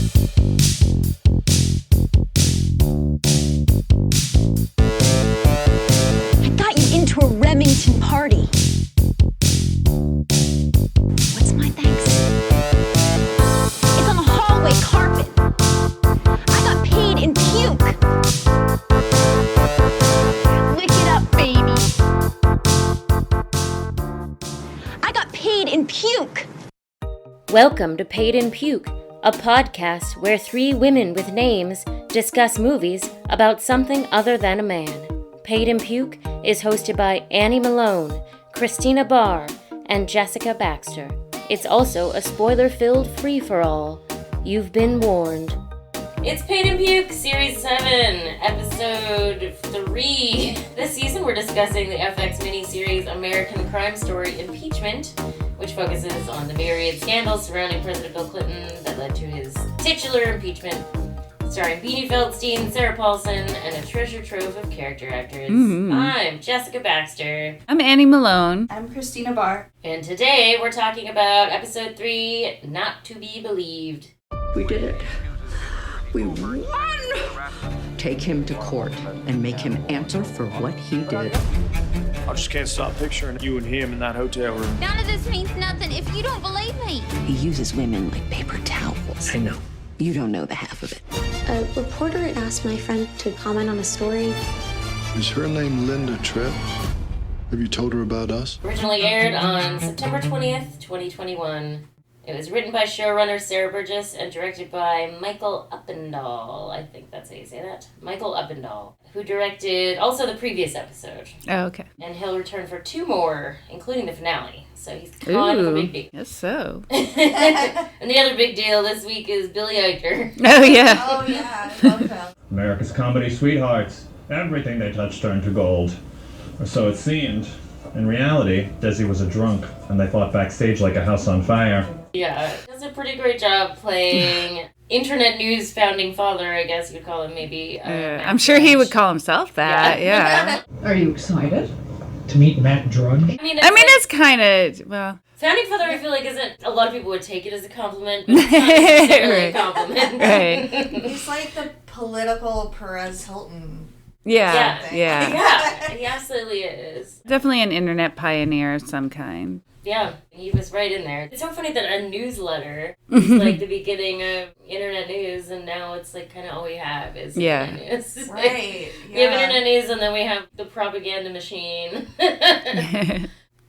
I got you into a Remington party. What's my thanks? It's on the hallway carpet. I got paid in puke. Lick it up, baby. I got paid in puke. Welcome to Paid in Puke, a podcast where three women with names discuss movies about something other than a man. Paid in Puke is hosted by Annie Malone, Christina Barr, and Jessica Baxter. It's also a spoiler-filled free-for-all. You've been warned. It's Paid in Puke, Series 7, Episode 3. This season we're discussing the FX miniseries American Crime Story Impeachment, which focuses on the myriad scandals surrounding President Bill Clinton that led to his titular impeachment, starring Beanie Feldstein, Sarah Paulson, and a treasure trove of character actors. Mm-hmm. I'm Jessica Baxter. I'm Annie Malone. I'm Christina Barr. And today we're talking about Episode 3, Not to Be Believed. We did it. We won! Take him to court and make him answer for what he did. I just can't stop picturing you and him in that hotel room. None of this means nothing if you don't believe me. He uses women like paper towels. I know. You don't know the half of it. A reporter had asked my friend to comment on a story. Is her name Linda Tripp? Have you told her about us? Originally aired on September 20th, 2021. It was written by showrunner Sarah Burgess and directed by Michael Uppendahl. I think that's how you say that. Michael Uppendahl, who directed also the previous episode. Oh, okay. And he'll return for 2 more, including the finale. So he's kind of a big deal. Yes, so. And the other big deal this week is Billy Eichner. Oh, yeah. Oh, yeah. I love him. America's comedy sweethearts. Everything they touched turned to gold. Or so it seemed. In reality, Desi was a drunk, and they fought backstage like a house on fire. Yeah, does a pretty great job playing internet news founding father, I guess you'd call him maybe. I'm sure he would call himself that, yeah. Are you excited to meet Matt Drudge? I mean, it's kind of, well... Founding father, I feel like isn't... A lot of people would take it as a compliment, but it's not necessarily a compliment. Right. He's like the political Perez Hilton. Yeah. Yeah, he absolutely is. Definitely an internet pioneer of some kind. Yeah, he was right in there. It's so funny that a newsletter is like the beginning of internet news, and now it's like kind of all we have is internet news. Right. We have internet news, and then we have the propaganda machine.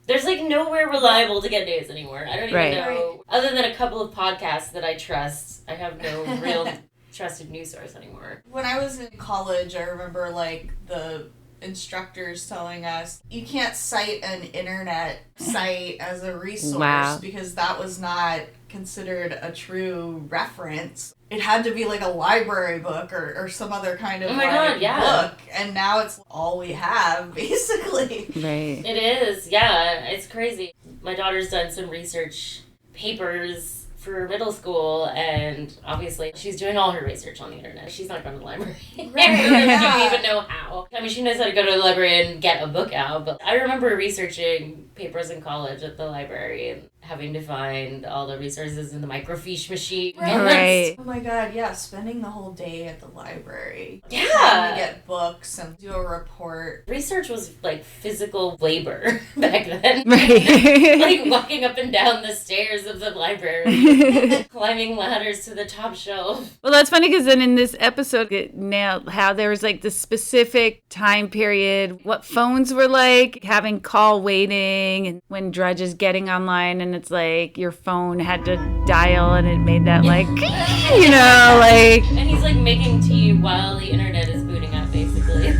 There's like nowhere reliable to get news anymore. I don't even know. Other than a couple of podcasts that I trust, I have no real trusted news source anymore. When I was in college, I remember like the instructors telling us you can't cite an internet site as a resource because that was not considered a true reference. It had to be like a library book or some other kind of book, and now it's all we have basically. Right. It is, yeah, it's crazy. My daughter's done some research papers for middle school, and obviously she's doing all her research on the internet. She's not going to the library. I don't even know how. I mean, she knows how to go to the library and get a book out, but I remember researching papers in college at the library and having to find all the resources in the microfiche machine. Right. Oh my god, yeah, spending the whole day at the library. Yeah. Trying to get books and do a report. Research was like physical labor back then. Right. Like walking up and down the stairs of the library, climbing ladders to the top shelf. Well, that's funny because then in this episode it nailed how there was like this specific time period, what phones were like, having call waiting, and when Drudge is getting online and it's like your phone had to dial and it made that like, you know, like... And he's like making tea while the internet is booting up, basically.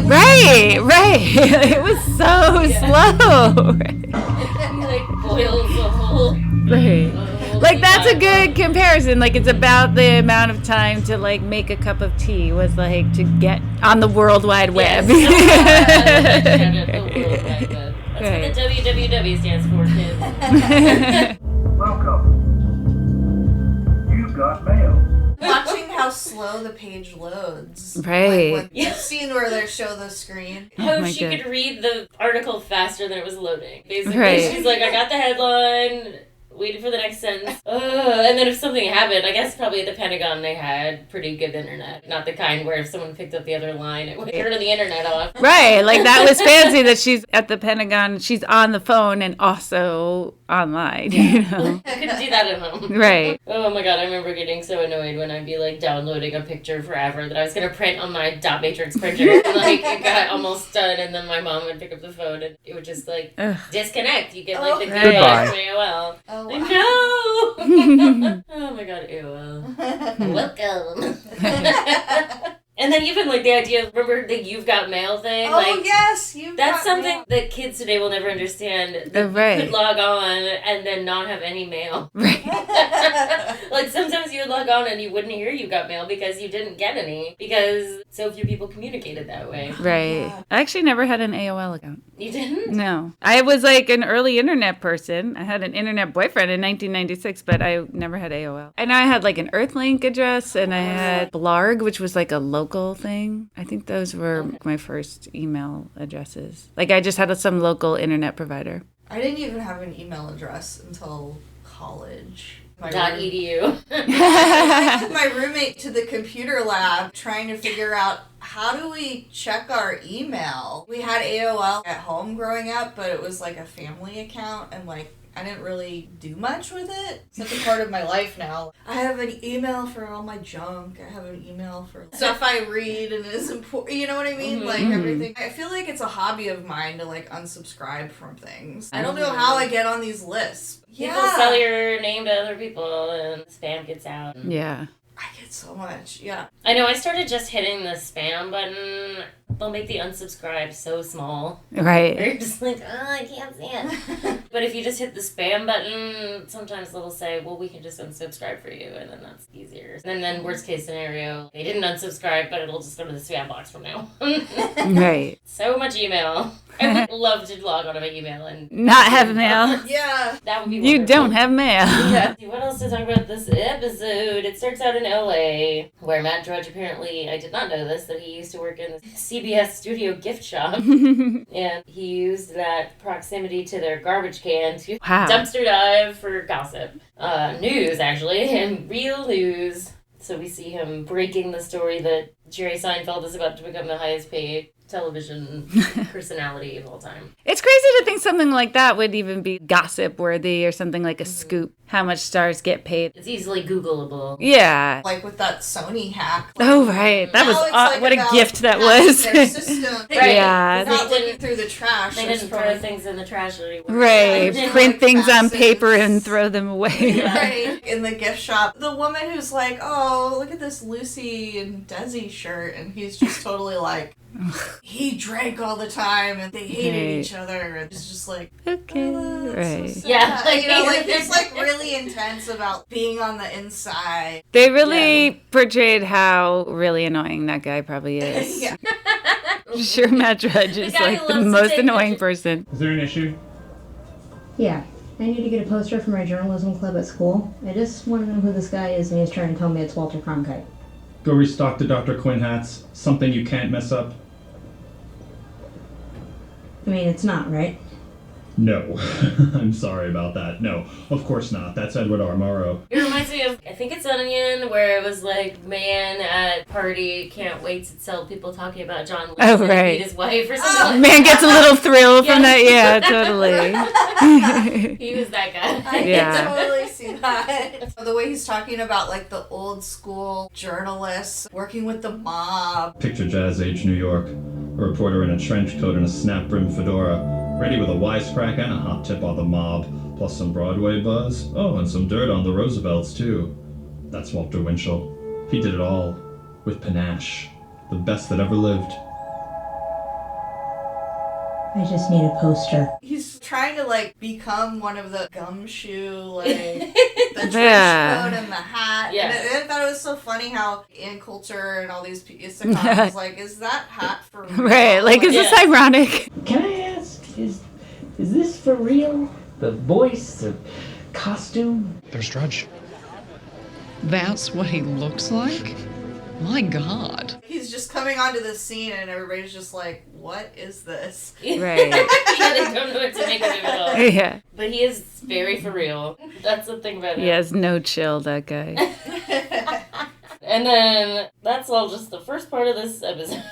Right. It was so slow. He like boils the whole... Right. Like that's a good comparison. Like it's about the amount of time to like make a cup of tea was like to get on the World Wide Web. Yes. The World Wide Web. That's what the WWW stands for, kids. Welcome. You've got mail. Watching how slow the page loads. Right. Like the scene where they show the screen. How she could read the article faster than it was loading. Basically, right. She's like, I got the headline. waited for the next sentence. And then if something happened, I guess probably at the Pentagon they had pretty good internet. Not the kind where if someone picked up the other line, it would turn the internet off. Right, like that was fancy that she's at the Pentagon, she's on the phone and also online, you know? I couldn't do that at home. Right. Oh my god, I remember getting so annoyed when I'd be like downloading a picture forever that I was going to print on my dot matrix printer. Like it got almost done and then my mom would pick up the phone and it would just like disconnect. You get like the goodbye from AOL. Oh, like, no! Oh my god, AOL. Welcome. And then even like the idea of, remember the You've Got Mail thing? Oh, like, yes, that's something that kids today will never understand. That you could log on and then not have any mail. Right. Like sometimes you would log on and you wouldn't hear You Got Mail because you didn't get any. Because so few people communicated that way. Right. Yeah. I actually never had an AOL account. You didn't? No. I was like an early internet person. I had an internet boyfriend in 1996, but I never had AOL. And I had like an Earthlink address and I had Blarg, which was like a local thing. I think those were my first email addresses. Like I just had some local internet provider. I didn't even have an email address until college. .edu. I took my roommate to the computer lab trying to figure out how do we check our email. We had AOL at home growing up, but it was like a family account and like I didn't really do much with it. It's such a part of my life now. I have an email for all my junk. I have an email for stuff I read and it is important. You know what I mean? Like everything. I feel like it's a hobby of mine to like unsubscribe from things. I don't know how I get on these lists. People sell your name to other people and spam gets out. Yeah. I get so much, yeah. I know, I started just hitting the spam button. They'll make the unsubscribe so small. Right. You're just like, oh, I can't see it. But if you just hit the spam button, sometimes they'll say, well, we can just unsubscribe for you, and then that's easier. And then worst case scenario, they didn't unsubscribe, but it'll just go to the spam box from now. Right. So much email. I would love to log onto my email and not have mail. Yeah. That would be You wonderful. don't have mail. Yeah. What else to talk about this episode? It starts out in LA, where Matt Drudge apparently, I did not know this, that he used to work in the CBS studio gift shop. And he used that proximity to their garbage can to dumpster dive for gossip. News, actually, and real news. So we see him breaking the story that Jerry Seinfeld is about to become the highest paid television personality of all time. It's crazy to think something like that would even be gossip worthy or something like a scoop. How much stars get paid. It's easily Googleable. Yeah. Like with that Sony hack. Like, oh, right. That was like what a gift that was. Their system. Right. Yeah. Not looking through the trash. They didn't throw things in the trash anymore. Right. Yeah, print like things faxes. on paper and throw them away. Right. In the gift shop. The woman who's like, oh, look at this Lucy and Desi shirt. And he's just totally like, he drank all the time and they hated each other. And it's just like, okay. Right. So yeah. like, you know, like it's like really intense about being on the inside. They really portrayed how really annoying that guy probably is. Yeah. Sure, Matt Drudge is like the most annoying person. Is there an issue? Yeah. I need to get a poster for my journalism club at school. I just want to know who this guy is and he's trying to tell me it's Walter Cronkite. Go restock the Dr. Quinn hats. Something you can't mess up. I mean, it's not, right? No. I'm sorry about that. No, of course not. That's Edward R. Murrow. It reminds me of, I think it's Onion, where it was like, man at party can't wait to tell people talking about John Lewis and right. beat his wife or something like Man that. gets a little thrill from that. Yeah, totally. He was that guy. I Yeah. can totally see that. The way he's talking about like the old school journalists working with the mob. Picture Jazz Age New York. A reporter in a trench coat and a snap-brimmed fedora, ready with a wisecrack and a hot tip on the mob, plus some Broadway buzz. Oh, and some dirt on the Roosevelts, too. That's Walter Winchell. He did it all. With panache. The best that ever lived. I just need a poster. He's trying to like become one of the gumshoe, like the trench coat and the hat. Yeah. And I thought it was so funny how in Culture and all these sitcoms was like, is that hat for real? Right, like, is this ironic? Can I ask, is this for real? The voice, the costume? There's Drudge. That's what he looks like? My God. He's just just coming onto this scene and everybody's just like, what is this? Right. Yeah, they don't know what to make of him at all. Yeah. But he is very for real. That's the thing about him. He has no chill, that guy. And then that's all just the first part of this episode.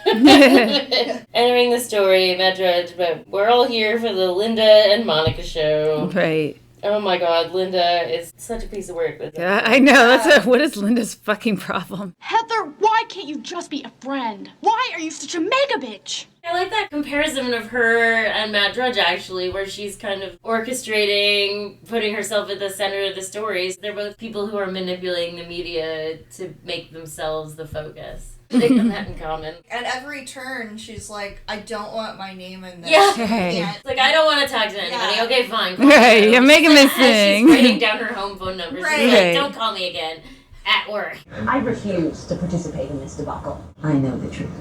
Entering the story, Matt Drudge, but we're all here for the Linda and Monica show. Right. Oh my god, Linda is such a piece of work. Yeah, I know. What is Linda's fucking problem? Heather, why can't you just be a friend? Why are you such a mega bitch? I like that comparison of her and Matt Drudge, actually, where she's kind of orchestrating, putting herself at the center of the stories. They're both people who are manipulating the media to make themselves the focus. They have that in common. At every turn, she's like, I don't want my name in this. Yeah. Can't. It's like, I don't want to talk to anybody. Yeah. Okay, fine. Right, you're making me sing. She's writing down her home phone number. Right. She's like, don't call me again. At work. I refuse to participate in this debacle. I know the truth.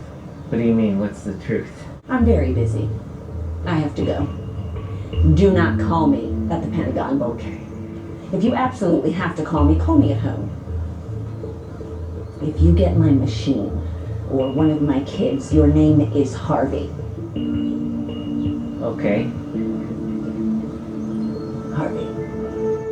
What do you mean, what's the truth? I'm very busy. I have to go. Do not call me at the Pentagon. Okay. If you absolutely have to call me at home. If you get my machine or one of my kids, your name is Harvey. Okay. Harvey.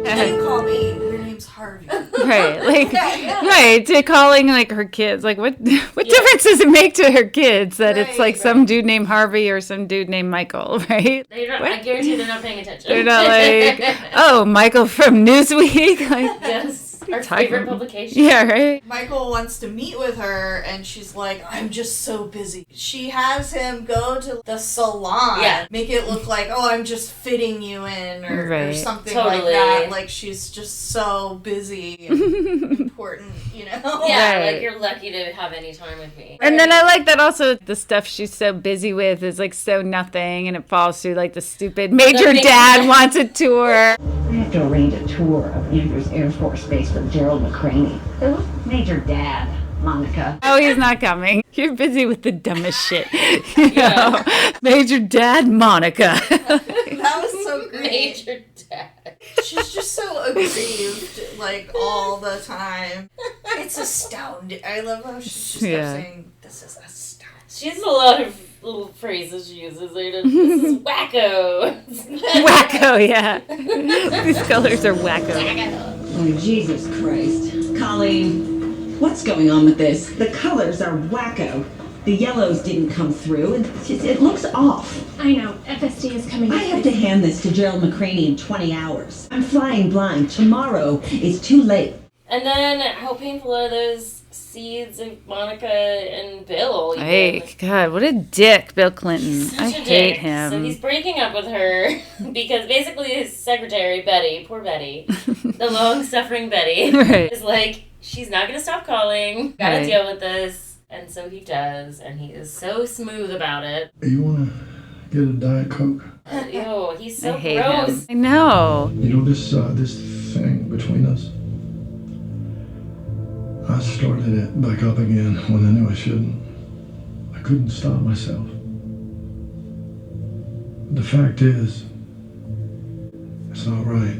Don't call me. Your name's Harvey. Right, like, right, to calling, like, her kids. Like, what difference does it make to her kids that it's, like, some dude named Harvey or some dude named Michael, right? I guarantee they're not paying attention. They're not like, oh, Michael from Newsweek? Like, yes. Our favorite publication. Yeah, right? Michael wants to meet with her, and she's like, I'm just so busy. She has him go to the salon. Yeah. Make it look like, oh, I'm just fitting you in, or something like Totally. that. Like, she's just so busy and important, you know? Yeah, Right. like, you're lucky to have any time with me. And then I like that also the stuff she's so busy with is, like, so nothing, and it falls through, like, the stupid Major Dad wants a tour. I have to arrange a tour of Andrews Air Force Base with Gerald McCraney. Who? Major Dad, Monica. Oh, he's not coming. You're busy with the dumbest shit. You know? Major Dad, Monica. That was so great. Major Dad. She's just so aggrieved, like, all the time. It's astounding. I love how she just kept saying, this is astounding. She has a lot of little phrases she uses. Like, this is wacko. Wacko, yeah. These colors are wacko. Oh, Jesus Christ. Colleen, what's going on with this? The colors are wacko. The yellows didn't come through, and it looks off. I know. FSD is coming. I have to hand this to Gerald McCraney in 20 hours. I'm flying blind. Tomorrow is too late. And then, how painful are those seeds of Monica and Bill? Hey, God, what a dick, Bill Clinton. Such I a hate dick. him. So he's breaking up with her because basically his secretary, Betty, poor Betty, the long-suffering Betty, Right. is like, she's not going to stop calling. Gotta Right. deal with this. And so he does, and he is so smooth about it. You want to get a Diet Coke? Ew, he's so I hate gross. him. I know. You know, this thing between us, I started it back up again when I knew I shouldn't. I couldn't stop myself. The fact is, it's not right.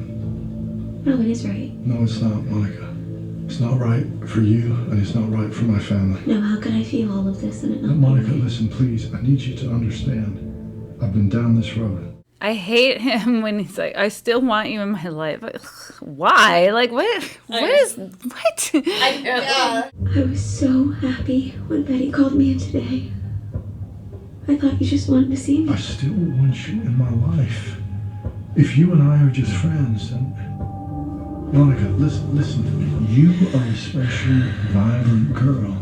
No, it is right. No, it's not, Monica. It's not right for you, and it's not right for my family. No, how could I feel all of this and it not Monica, be right? listen, please. I need you to understand. I've been down this road. I hate him when he's like, I still want you in my life. Like, why? Like, what? What? Yeah. I was so happy when Betty called me in today. I thought you just wanted to see me. I still want you in my life. If you and I are just friends, then... Monica, listen to me. You are a special, vibrant girl.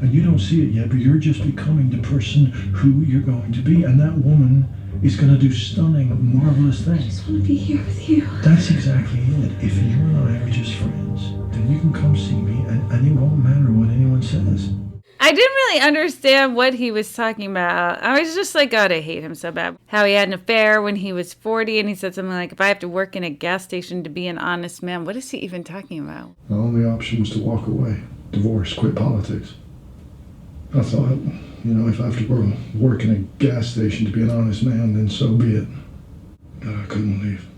And you don't see it yet, but you're just becoming the person who you're going to be. And that woman is going to do stunning, marvelous things. I just want to be here with you. That's exactly it. If you and I are just friends, then you can come see me, and it won't matter what anyone says. I didn't really understand what he was talking about. I was just like, God, I hate him so bad. How he had an affair when he was 40, and he said something like, if I have to work in a gas station to be an honest man. What is he even talking about? The only option was to walk away, divorce, quit politics. I thought, if I have to work in a gas station to be an honest man, then so be it. But I couldn't leave.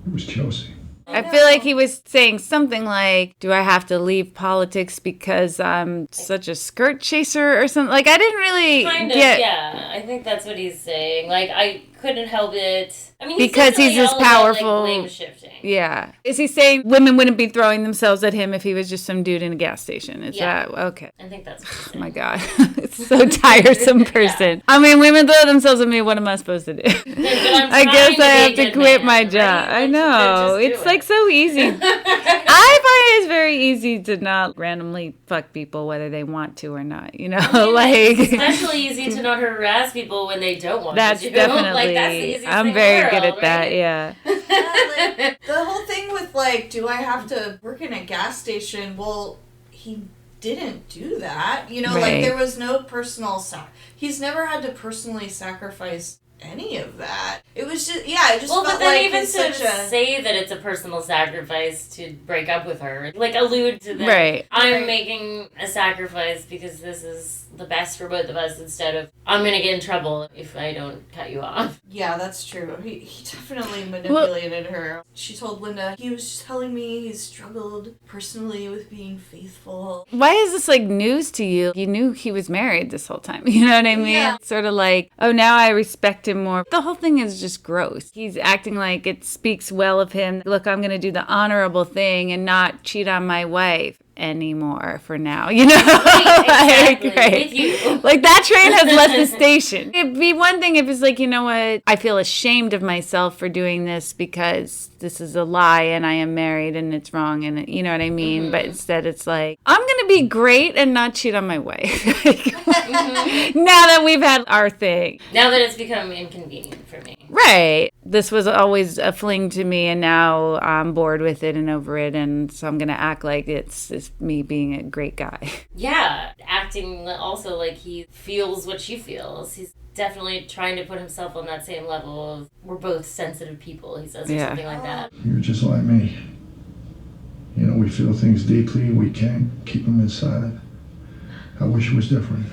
It was Chelsea. I feel feel like he was saying something like, do I have to leave politics because I'm such a skirt chaser or something? Like, I didn't really get... Yeah, I think that's what he's saying. Like, I couldn't help it. I mean, because he's this powerful. About, like, blame shifting. Yeah. Is he saying women wouldn't be throwing themselves at him if he was just some dude in a gas station? Is that okay? I think that's what he's saying. Oh my God. It's so tiresome person. I mean, women throw themselves at me. What am I supposed to do? I guess I have to quit my job. Right? I know. It's like so easy. I find it's very easy to not randomly fuck people whether they want to or not. You know, it's especially easy to not harass people when they don't want to. Definitely. Like, that's the easiest I'm thing very in the world, good at that. Yeah. Like, the whole thing with like, do I have to work in a gas station? Well, he didn't do that. You know, like there was no personal he's never had to personally sacrifice any of that. It was just, it just felt but then like even to say that it's a personal sacrifice to break up with her, like allude to that. I'm making a sacrifice because this is the best for both of us instead of I'm going to get in trouble if I don't cut you off. Yeah, that's true. He definitely manipulated her. She told Linda, he was telling me he's struggled personally with being faithful. Why is this like news to you? You knew he was married this whole time. You know what I mean? Yeah. It's sort of like, oh, now I respect him more. The whole thing is just gross. He's acting like it speaks well of him. Look, I'm going to do the honorable thing and not cheat on my wife anymore for now, you know? Exactly. With you. Like that train has left the station. It'd be one thing if it's like, you know what, I feel ashamed of myself for doing this because this is a lie and I am married and it's wrong and you know what I mean? Mm-hmm. But instead it's like, I'm gonna be great and not cheat on my wife. Now that we've had our thing. Now that it's become inconvenient for me. Right. This was always a fling to me and now I'm bored with it and over it and so I'm gonna act like it's me being a great guy. Yeah, acting also like he feels what she feels. He's definitely trying to put himself on that same level of we're both sensitive people, he says, or something like that. You're just like me. You know, we feel things deeply, we can't keep them inside. I wish it was different.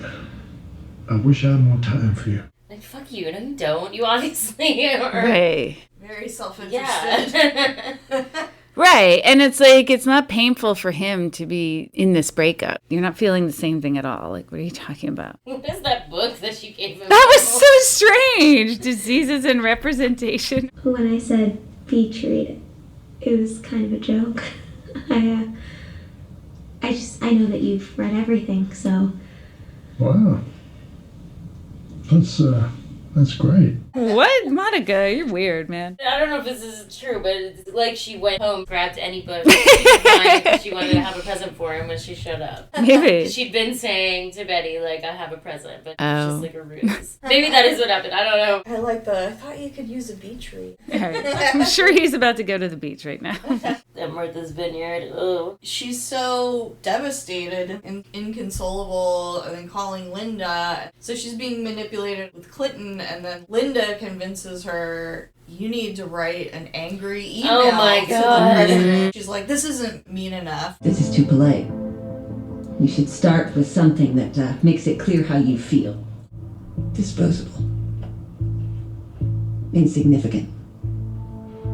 I wish I had more time for you. Like, fuck you. No, you don't. You obviously are. Right. Very self-interested. Yeah. Right. And it's like, it's not painful for him to be in this breakup. You're not feeling the same thing at all. Like, what are you talking about? What is that book that she gave him? That was so strange. Diseases and Representation. When I said B-treat, it was kind of a joke. I know that you've read everything, so. Wow. That's great. What? Monica, you're weird, man. I don't know if this is true, but it's like she went home, grabbed any book she could find because she wanted to have a present for him when she showed up. Maybe. She'd been saying to Betty, like, I have a present, but it's just like a ruse. Maybe that is what happened. I don't know. I thought you could use a beach read. I'm sure he's about to go to the beach right now. At Martha's Vineyard. Ugh. She's so devastated and inconsolable and then calling Linda. So she's being manipulated with Clinton and then Linda convinces her, you need to write an angry email to the president. She's like, this isn't mean enough. This is too polite. You should start with something that makes it clear how you feel. Disposable. Insignificant.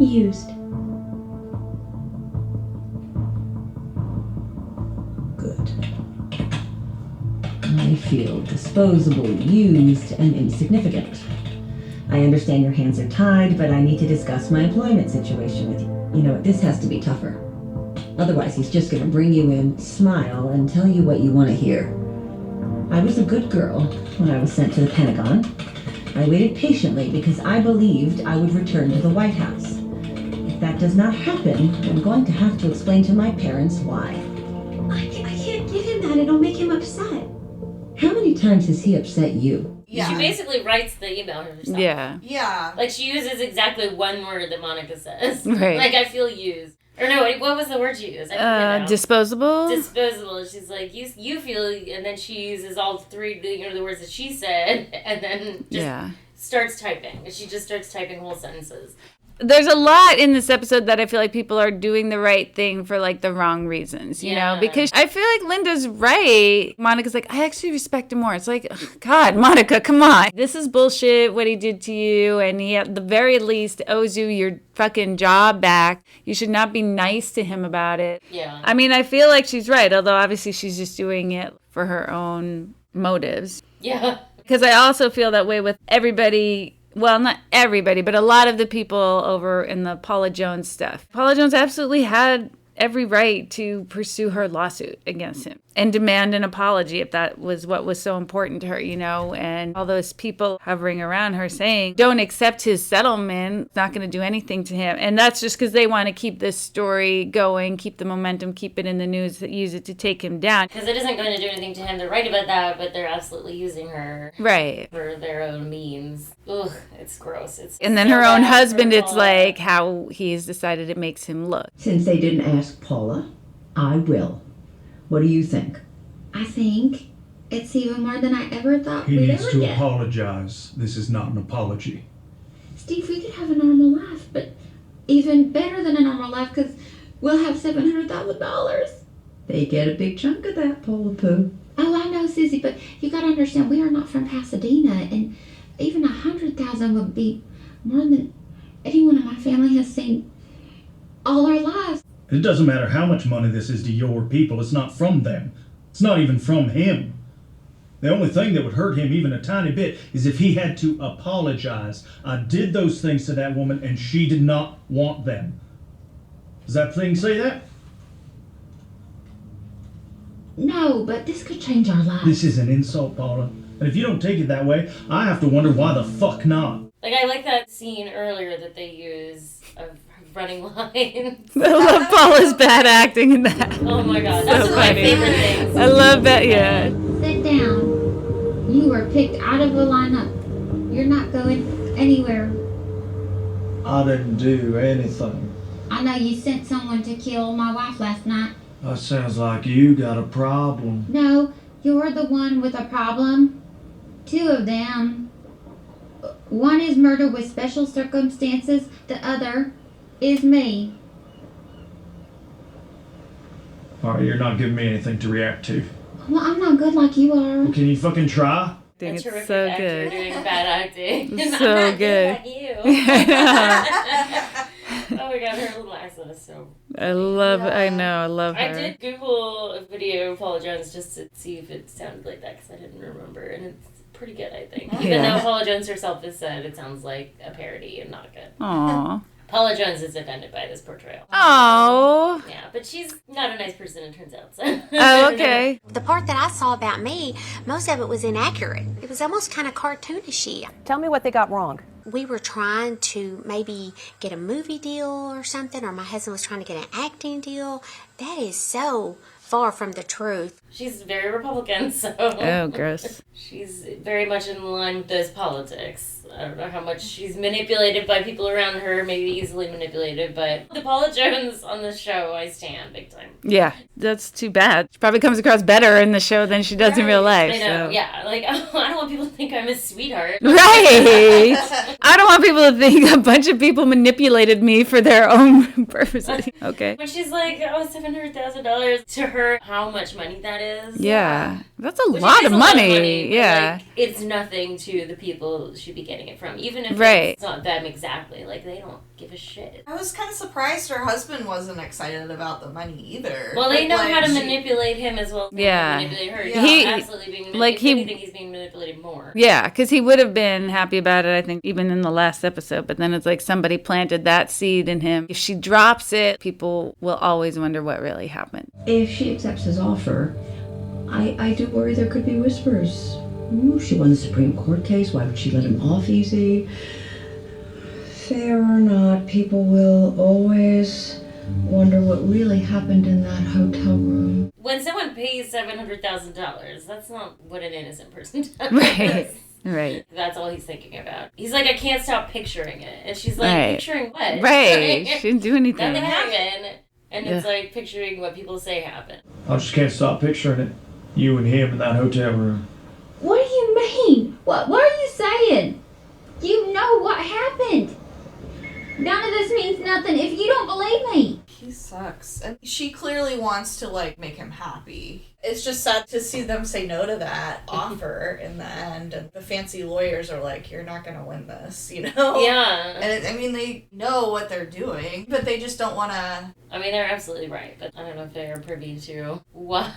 Used. Good. I feel disposable, used, and insignificant. I understand your hands are tied, but I need to discuss my employment situation with you. You know what, this has to be tougher. Otherwise, he's just going to bring you in, smile, and tell you what you want to hear. I was a good girl when I was sent to the Pentagon. I waited patiently because I believed I would return to the White House. If that does not happen, I'm going to have to explain to my parents why. I can't give him that. It'll make him upset. How many times has he upset you? Yeah. She basically writes the email herself. Yeah. Yeah. Like, she uses exactly one word that Monica says. Right. Like, I feel used. Or no, what was the word she used? I forget now. Disposable? Disposable. She's like, you feel, and then she uses all three, the words that she said, and then just starts typing. She just starts typing whole sentences. There's a lot in this episode that I feel like people are doing the right thing for like the wrong reasons, you know, because I feel like Linda's right. Monica's like, I actually respect him more. It's like, ugh, God, Monica, come on. This is bullshit what he did to you. And he at the very least owes you your fucking job back. You should not be nice to him about it. Yeah. I mean, I feel like she's right, although obviously she's just doing it for her own motives. Yeah. Because I also feel that way with everybody. Well, not everybody, but a lot of the people over in the Paula Jones stuff. Paula Jones absolutely had every right to pursue her lawsuit against him and demand an apology if that was what was so important to her, you know, and all those people hovering around her saying, don't accept his settlement, it's not going to do anything to him. And that's just because they want to keep this story going, keep the momentum, keep it in the news, use it to take him down. Because it isn't going to do anything to him. They're right about that, but they're absolutely using her right for their own means. Ugh, it's gross. And then her own husband, it's like how he's decided it makes him look. Since they didn't ask Paula, I will. What do you think? I think it's even more than I ever thought He we'd needs ever to get. apologize. This is not an apology. Steve, we could have a normal life, but even better than a normal life because we'll have $700,000. They get a big chunk of that, Paula Pooh. Oh, I know, Susie, but you got to understand, we are not from Pasadena, and even 100,000 would be more than anyone in my family has seen all our lives. It doesn't matter how much money this is to your people. It's not from them. It's not even from him. The only thing that would hurt him even a tiny bit is if he had to apologize. I did those things to that woman and she did not want them. Does that thing say that? No, but this could change our lives. This is an insult, Paula. And if you don't take it that way, I have to wonder why the fuck not. Like, I like that scene earlier that they use of running lines. I love Paula's bad acting in that. Oh my god, that's So one of my funny. favorite things. I love that, yeah. Sit down. You were picked out of a lineup. You're not going anywhere. I didn't do anything. I know you sent someone to kill my wife last night. That sounds like you got a problem. No, you're the one with a problem. Two of them. One is murder with special circumstances. The other is me. Alright, you're not giving me anything to react to. Well, I'm not good like you are. Well, can you fucking try? It's terrific so actor good. doing bad acting. It's I'm so not good. Like you. Oh my god, her little accent is so. I love her. I did Google a video of Paula Jones just to see if it sounded like that because I didn't remember, and it's pretty good, I think. Even though Paula Jones herself has said it sounds like a parody and not good. Aww. Paula Jones is offended by this portrayal. Oh. Yeah, but she's not a nice person, it turns out. So. Oh, okay. The part that I saw about me, most of it was inaccurate. It was almost kind of cartoonish-y. Tell me what they got wrong. We were trying to maybe get a movie deal or something, or my husband was trying to get an acting deal. That is so far from the truth. She's very Republican, so... Oh, gross. She's very much in line with those politics. I don't know how much she's manipulated by people around her, maybe easily manipulated, but the Paula Jones on the show, I stand big time. Yeah, that's too bad. She probably comes across better in the show than she does in real life. I know, so. yeah. Like, I don't want people to think I'm a sweetheart. Right! I don't want people to think a bunch of people manipulated me for their own purposes. Okay. When she's like, oh, $700,000 to her, how much money that is. Yeah. That's a Which lot is of a lot money. but, Yeah. like, it's nothing to the people she'd be getting it from. Even if Right. it's not them exactly. Like, they don't give a shit. I was kind of surprised her husband wasn't excited about the money either. Well, they But, know like, how to she- manipulate him as well as Yeah. manipulate her. Yeah. He's absolutely being manipulated. like, If he- anything, he's being manipulated more. Yeah, because he would have been happy about it, I think, even in the last episode. But then it's like somebody planted that seed in him. If she drops it, people will always wonder what really happened. If she accepts his offer, I do worry there could be whispers. Ooh, she won the Supreme Court case. Why would she let him off easy? Fair or not, people will always wonder what really happened in that hotel room. When someone pays $700,000, that's not what an innocent person does. Right. Right. That's all he's thinking about. He's like, I can't stop picturing it. And she's like, Right. picturing what? Right. She didn't do anything. Nothing happened. And it's Yeah. like picturing what people say happened. I just can't stop picturing it. You and him in that hotel room. What do you mean? What are you saying? You know what happened. None of nothing if you don't believe me. He sucks. And she clearly wants to, like, make him happy. It's just sad to see them say no to that offer in the end. And the fancy lawyers are like, you're not going to win this, you know? Yeah. And I mean, they know what they're doing, but they just don't want to... I mean, they're absolutely right, but I don't know if they are privy to why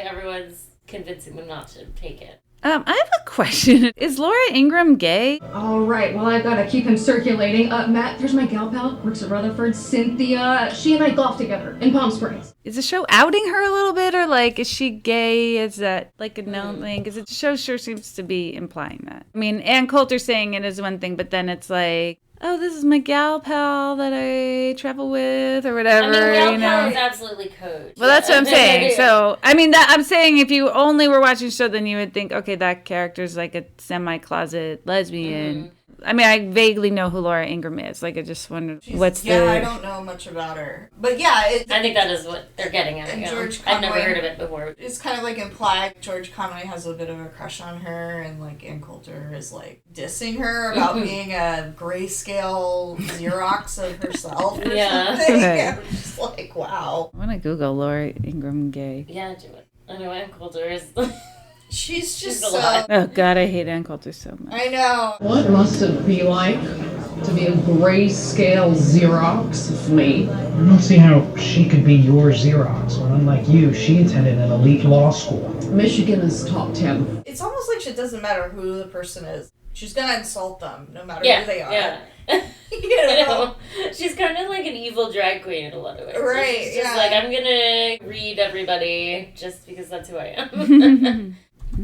everyone's convincing them not to take it. I have a question. Is Laura Ingraham gay? All right, well, I've got to keep him circulating. Matt, there's my gal pal, works at Rutherford, Cynthia. She and I golf together in Palm Springs. Is the show outing her a little bit, or like, is she gay? Is that like a known thing? Because the show sure seems to be implying that. I mean, Ann Coulter saying it is one thing, but then it's like, oh, this is my gal pal that I travel with, or whatever. I mean, gal pal is absolutely code. Well, that's what I'm saying. So, I mean, I'm saying if you only were watching the show, then you would think, okay, that character's like a semi-closet lesbian. I mean, I vaguely know who Laura Ingraham is. Like, I just wondered I don't know much about her. But yeah, I think that is what they're getting at. George Conway, I've never heard of it before. It's kind of like implied George Conway has a bit of a crush on her, and like Ann Coulter is like dissing her about being a grayscale Xerox of herself or something. Right. I'm just like, wow. I want to Google Laura Ingraham gay. Yeah, do it. I know Ann Coulter is... She's just a so... lot. Oh, God, I hate Ann Coulter so much. I know. What must it be like to be a grayscale Xerox of me? I don't see how she could be your Xerox when, unlike you, she attended an elite law school. Michigan is top 10. It's almost like it doesn't matter who the person is. She's gonna insult them, no matter who they are. Yeah. You know? She's kind of like an evil drag queen in a lot of ways. Right, So she's just like, I'm gonna read everybody just because that's who I am.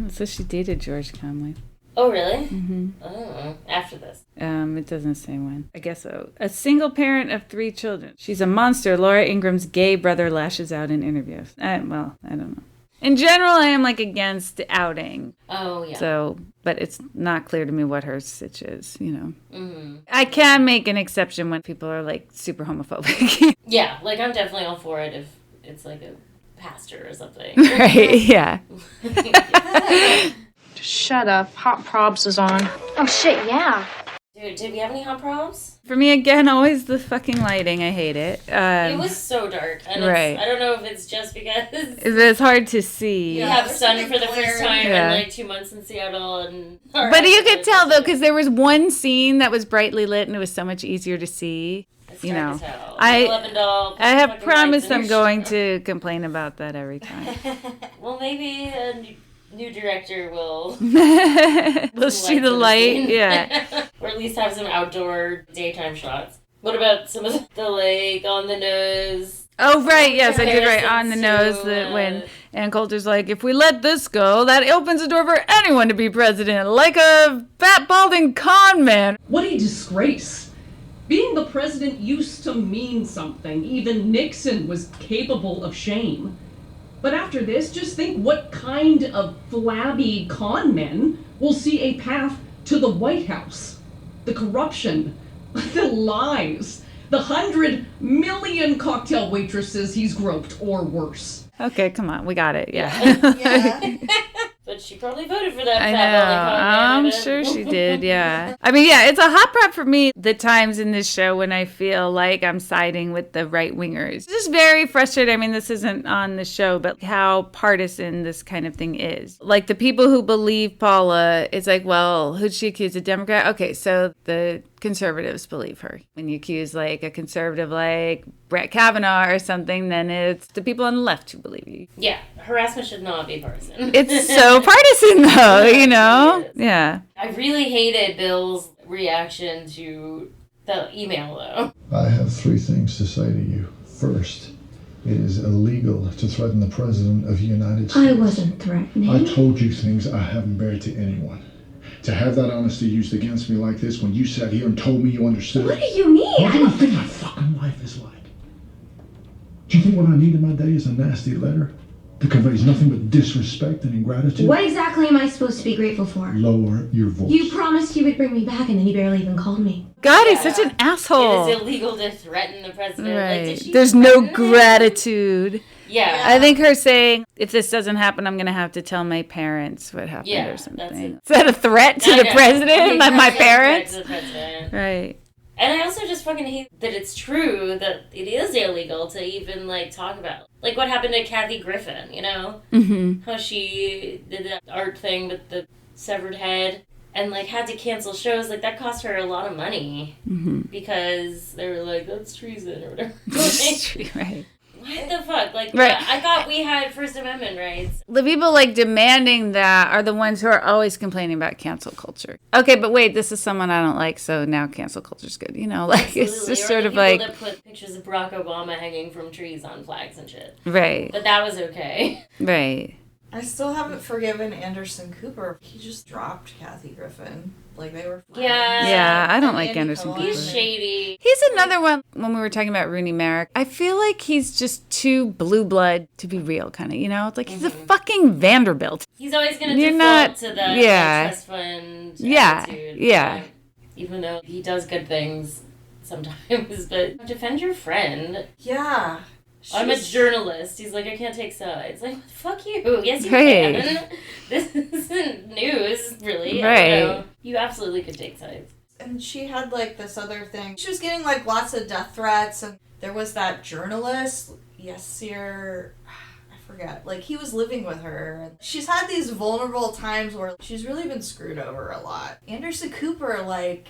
So she dated George Conway. Oh, really? Mm-hmm. Oh, after this. It doesn't say when. I guess so. A single parent of 3 children. She's a monster. Laura Ingram's gay brother lashes out in interviews. Well, I don't know. In general, I am like against outing. Oh, yeah. So, but it's not clear to me what her sitch is, you know. Mm-hmm. I can make an exception when people are like super homophobic. Yeah, like I'm definitely all for it if it's like a pastor or something. Right, yeah. Shut up. Hot Probs is on. Oh shit, yeah. Dude, did we have any hot probs? For me, again, always the fucking lighting. I hate it. It was so dark. And right. I don't know if it's just because... It's hard to see. You have sun for the first time in like 2 months in Seattle. And but you could tell, though, because there was one scene that was brightly lit and it was so much easier to see. You know, Michael Uppendahl, I have promised I'm going to complain about that every time. Well, maybe a new director will see the light, yeah. Or at least have some outdoor daytime shots. What about some of the like on the nose? Oh, right, yes, I did right on the nose that when Ann Coulter's like, if we let this go, that opens the door for anyone to be president, like a fat balding con man. What a disgrace. Being the president used to mean something. Even Nixon was capable of shame. But after this, just think what kind of flabby con men will see a path to the White House. The corruption, the lies, the 100 million cocktail waitresses he's groped or worse. Okay, come on, we got it, yeah. But she probably voted for that. I know. I'm sure she did, yeah. I mean, yeah, it's a hot prop for me, the times in this show when I feel like I'm siding with the right-wingers. It's just very frustrating. I mean, this isn't on the show, but how partisan this kind of thing is. Like, the people who believe Paula, it's like, well, who'd she accuse? A Democrat? Okay, so the conservatives believe her. When you accuse, like, a conservative like Brett Kavanaugh or something, then it's the people on the left who believe you. Yeah, harassment should not be partisan. It's so partisan, though, you know? Yeah. I really hated Bill's reaction to the email, though. I have 3 things to say to you. First, it is illegal to threaten the President of the United States. I wasn't threatening. I told you things I haven't bared to anyone. To have that honesty used against me like this when you sat here and told me you understood. What do you mean? What do you think my fucking life is like? Do you think what I need in my day is a nasty letter that conveys nothing but disrespect and ingratitude? What exactly am I supposed to be grateful for? Lower your voice. You promised you would bring me back and then you barely even called me. God, he's such an asshole. It is illegal to threaten the president. Right. Like, did she There's no gratitude. Yeah. I think her saying, if this doesn't happen, I'm going to have to tell my parents what happened or something. Is that a threat to the president? Like my parents? To the president. Right. And I also just fucking hate that it's true that it is illegal to even, like, talk about. Like, what happened to Kathy Griffin, you know? Mm-hmm. How she did that art thing with the severed head and, like, had to cancel shows. Like, that cost her a lot of money. Mm-hmm. Because they were like, that's treason or whatever. Right. What the fuck? Like, Right. I thought we had First Amendment rights. The people, like, demanding that are the ones who are always complaining about cancel culture. Okay, but wait, this is someone I don't like, so now cancel culture's good. You know, like, Absolutely. it's just Or sort the of like... people that put pictures of Barack Obama hanging from trees on flags and shit. Right. But that was okay. Right. I still haven't forgiven Anderson Cooper. He just dropped Kathy Griffin. Like, they were friends. Yeah, I don't like Andy Anderson Cohen. Cooper. He's shady. He's another one, when we were talking about Rooney Mara, I feel like he's just too blue blood to be real, kind of, you know? It's like, he's a fucking Vanderbilt. He's always going to You're default not- to the yeah. trust fund Yeah, attitude. yeah. Even though he does good things sometimes, but defend your friend. Yeah. I'm a journalist. He's like, I can't take sides. Like, fuck you. Yes, you Right. can. This isn't news, really. I Right. don't know. You absolutely could take sides. And she had, like, this other thing. She was getting, like, lots of death threats, and there was that journalist, Yasir, I forget. Like, he was living with her. She's had these vulnerable times where she's really been screwed over a lot. Anderson Cooper, like...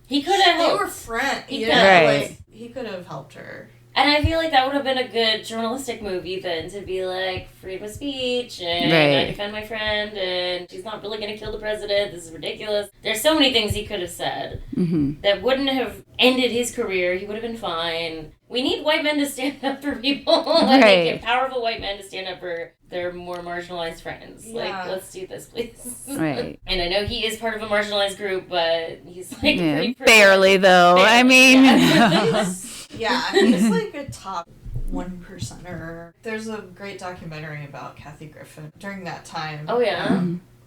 He could have They helped. were friends. He Yeah, Right. like, he could have helped her. And I feel like that would have been a good journalistic movie then, to be like, freedom of speech, and Right. I defend my friend, and she's not really going to kill the president, this is ridiculous. There's so many things he could have said Mm-hmm. that wouldn't have ended his career. He would have been fine. We need white men to stand up for people. Like, Right. powerful white men to stand up for their more marginalized friends. Yeah. Like, let's do this, please. Right. And I know he is part of a marginalized group, but he's like Yeah, pretty barely, though. I mean, Yeah. Yeah, he's like a top 1%er. There's a great documentary about Kathy Griffin during that time. Oh, yeah?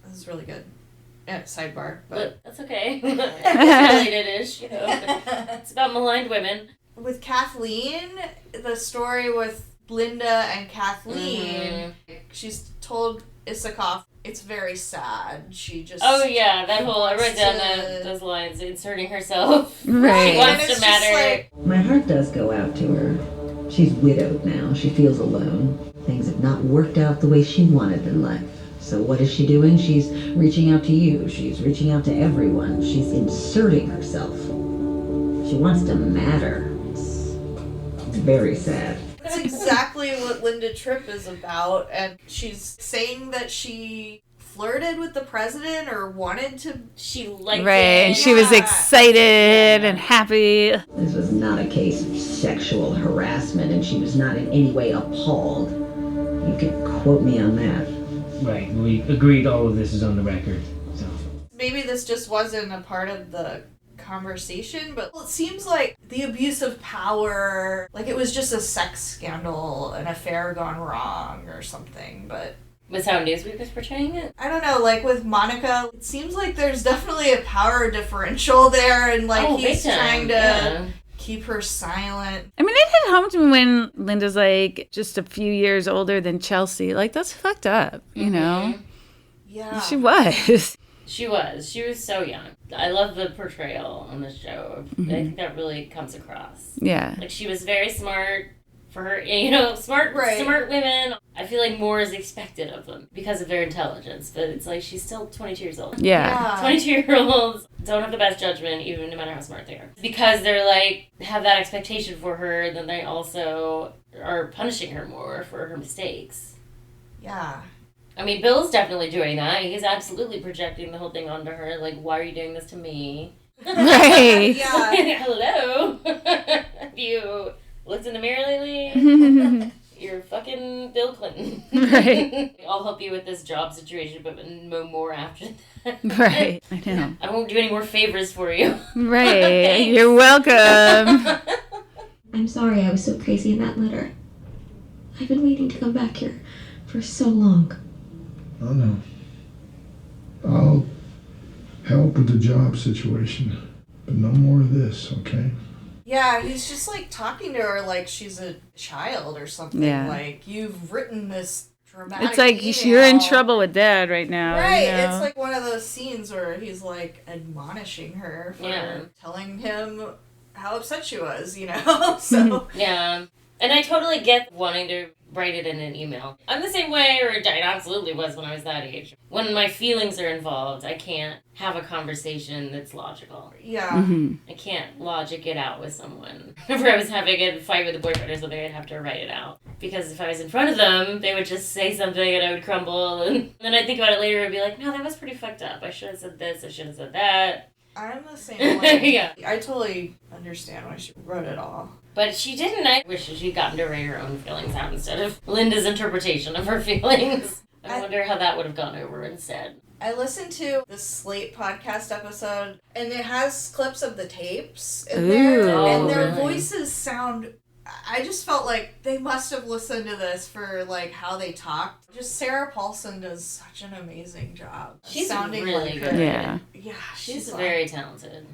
This is really good. Yeah, sidebar. But that's okay. It's related-ish, you know. It's about maligned women. With Kathleen, the story with Linda and Kathleen, she's told Isikoff it's very sad. She just... Oh, yeah, that whole... I wrote down to- those lines, inserting herself. Right. She wants And to it's just matter. like- My heart does go out to her. She's widowed now. She feels alone. Things have not worked out the way she wanted in life. So what is she doing? She's reaching out to you. She's reaching out to everyone. She's inserting herself. She wants to matter. It's very sad. That's exactly what Linda Tripp is about, and she's saying that she flirted with the president or wanted to... She liked right. it. And she was Yeah. excited and happy. This was not a case of sexual harassment, and she was not in any way appalled. You can quote me on that. Right, we agreed all of this is on the record, so. Maybe this just wasn't a part of the conversation, but it seems like the abuse of power, like it was just a sex scandal, an affair gone wrong or something, but... Was how Newsweek was portraying it? I don't know, like with Monica, it seems like there's definitely a power differential there, and like Oh, he's big time, trying to yeah. keep her silent. I mean, it hit home to me when Linda's like just a few years older than Chelsea. Like, that's fucked up, you know? Yeah. She was. She was. She was so young. I love the portrayal on the show. I think that really comes across. Yeah. Like, she was very smart for her, you know, smart women. I feel like more is expected of them because of their intelligence, but it's like she's still 22 years old. Yeah. 22-year-olds don't have the best judgment, even no matter how smart they are. Because they're like, have that expectation for her, then they also are punishing her more for her mistakes. Yeah. I mean, Bill's definitely doing that. He's absolutely projecting the whole thing onto her. Like, why are you doing this to me? Right. Yeah. Hello? Have you looked in the mirror lately? You're fucking Bill Clinton. Right. I'll help you with this job situation, but no more after that. Right. I know. I won't do any more favors for you. Right. Thanks. You're welcome. I'm sorry I was so crazy in that letter. I've been waiting to come back here for so long. Oh no. I'll help with the job situation, but no more of this, okay? Yeah, he's just like talking to her like she's a child or something. Yeah. Like, you've written this dramatic It's like email. you're in trouble with Dad right now. Right, you know? it's like one of those scenes where he's like admonishing her for telling him how upset she was, you know? So Yeah. And I totally get wanting to write it in an email. I'm the same way, or I absolutely was when I was that age. When my feelings are involved, I can't have a conversation that's logical. Yeah. I can't logic it out with someone. Whenever I was having a fight with a boyfriend or something, I'd have to write it out. Because if I was in front of them, they would just say something and I would crumble. And then I'd think about it later and be like, no, that was pretty fucked up. I should have said this, I should have said that. I'm the same way. Yeah. I totally understand why she wrote it all. But she didn't. I wish she'd gotten to write her own feelings out instead of Linda's interpretation of her feelings. I wonder how that would have gone over instead. I listened to the Slate podcast episode, and it has clips of the tapes in there, and their voices sound... I just felt like they must have listened to this for, like, how they talked. Just Sarah Paulson does such an amazing job. She's sounding really like good. her. Yeah. She's very talented.